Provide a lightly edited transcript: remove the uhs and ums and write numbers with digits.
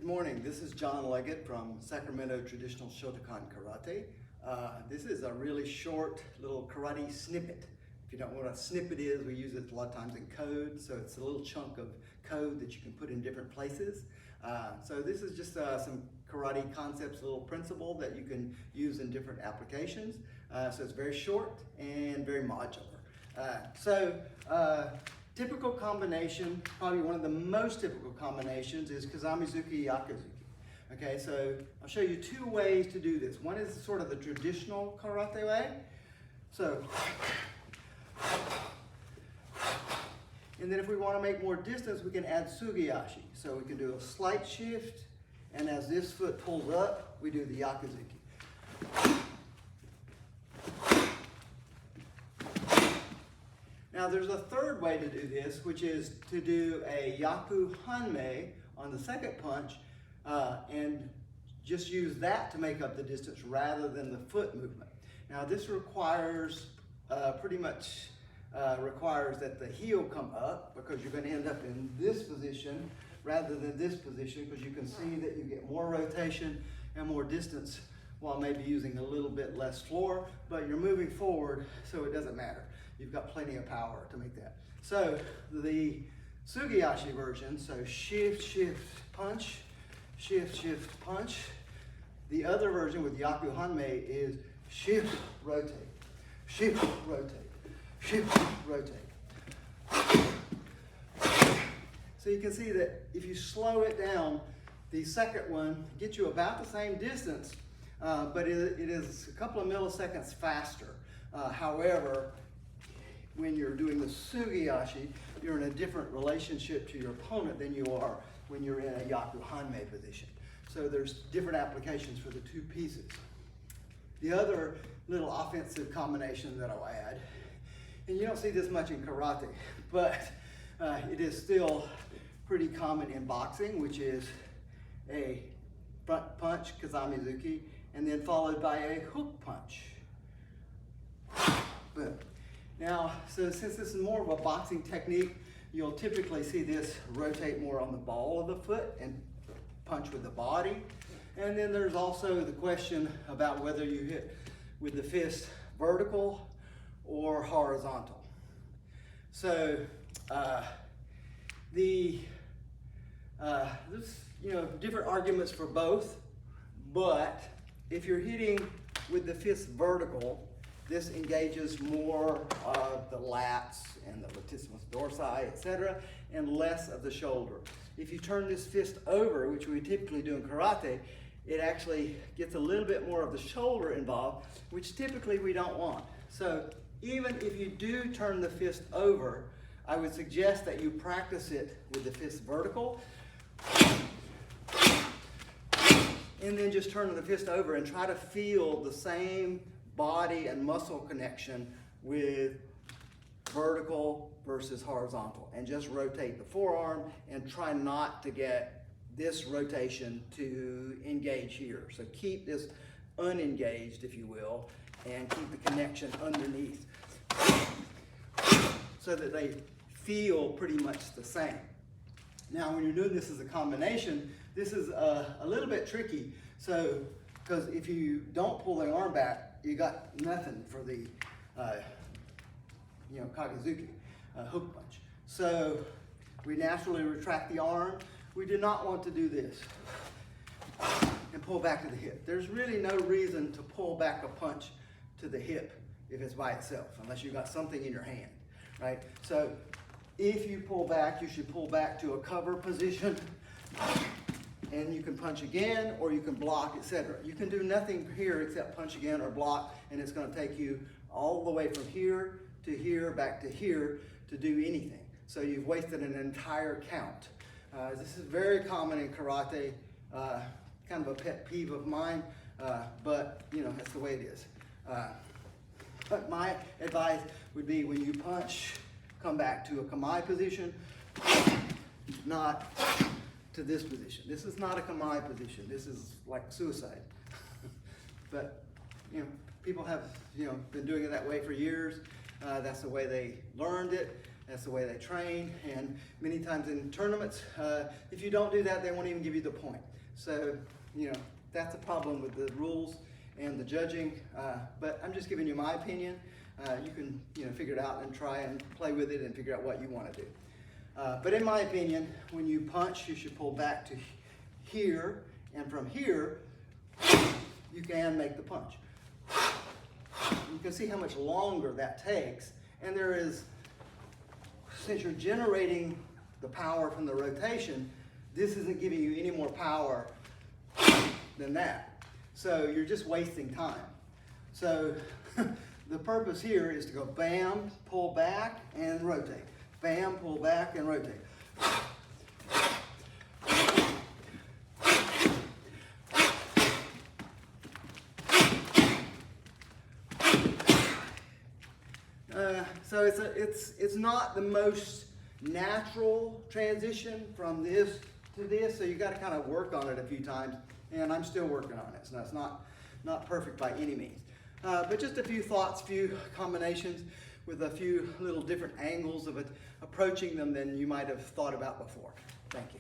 Good morning, this is John Leggett from Sacramento Traditional Shotokan Karate. This is a really short little karate snippet. If you don't know what a snippet is, we use it a lot of times in code, so it's a little chunk of code that you can put in different places. So this is just some karate concepts, a little principle that you can use in different applications. So it's very short and very modular. Typical combination, probably one of the most typical combinations is Kazamizuki Yakuzuki. Okay, so I'll show you two ways to do this. One is sort of the traditional karate way. So, and then if we want to make more distance, we can add sugiyashi. So we can do a slight shift, and as this foot pulls up, we do the Yakuzuki. Now there's a third way to do this, which is to do a Yaku Hanmei on the second punch and just use that to make up the distance rather than the foot movement. Now this requires, requires that the heel come up, because you're going to end up in this position rather than this position, because you can see that you get more rotation and more distance while maybe using a little bit less floor, but you're moving forward, so it doesn't matter. You've got plenty of power to make that. So the sugiyashi version, so shift, shift, punch, shift, shift, punch. The other version with Yaku Hanmei is shift, rotate, shift, rotate, shift, rotate. So you can see that if you slow it down, the second one gets you about the same distance, but it is a couple of milliseconds faster. However, when you're doing the sugiyashi, you're in a different relationship to your opponent than you are when you're in a Yaku Hanmei position. So there's different applications for the two pieces. The other little offensive combination that I'll add, and you don't see this much in karate, but it is still pretty common in boxing, which is a front punch, Kazamizuki, and then followed by a hook punch. Boom. Now, so since this is more of a boxing technique, you'll typically see this rotate more on the ball of the foot and punch with the body. And then there's also the question about whether you hit with the fist vertical or horizontal. So there's different arguments for both, but if you're hitting with the fist vertical, this engages more of the lats and the latissimus dorsi, etc., and less of the shoulder. If you turn this fist over, which we typically do in karate, it actually gets a little bit more of the shoulder involved, which typically we don't want. So even if you do turn the fist over, I would suggest that you practice it with the fist vertical, and then just turn the fist over and try to feel the same body and muscle connection with vertical versus horizontal, and just rotate the forearm and try not to get this rotation to engage here. So keep this unengaged, if you will, and keep the connection underneath so that they feel pretty much the same. Now when you're doing this as a combination, this is a little bit tricky. So, because if you don't pull the arm back, you got nothing for the Kagezuki, hook punch. So we naturally retract the arm. We do not want to do this and pull back to the hip. There's really no reason to pull back a punch to the hip if it's by itself, unless you've got something in your hand, right? So if you pull back, you should pull back to a cover position, and you can punch again, or you can block, etc. You can do nothing here except punch again or block, and it's going to take you all the way from here to here, back to here, to do anything. So you've wasted an entire count. This is very common in karate, kind of a pet peeve of mine, but that's the way it is. But my advice would be, when you punch, come back to a kamae position, not to this position. This is not a kamae position. This is like suicide. But people have been doing it that way for years. That's the way they learned it. That's the way they train, and many times in tournaments, if you don't do that, they won't even give you the point. So, you know, that's a problem with the rules and the judging, but I'm just giving you my opinion. You can, you know, figure it out and try and play with it and figure out what you want to do. But in my opinion, when you punch, you should pull back to here, and from here, you can make the punch. You can see how much longer that takes, and there is, since you're generating the power from the rotation, this isn't giving you any more power than that. So you're just wasting time. So the purpose here is to go bam, pull back, and rotate. Bam, pull back, and rotate. So it's not the most natural transition from this to this, so you got to kind of work on it a few times, and I'm still working on it, so it's not perfect by any means. But just a few thoughts, few combinations with a few little different angles of it, approaching them than you might have thought about before. Thank you.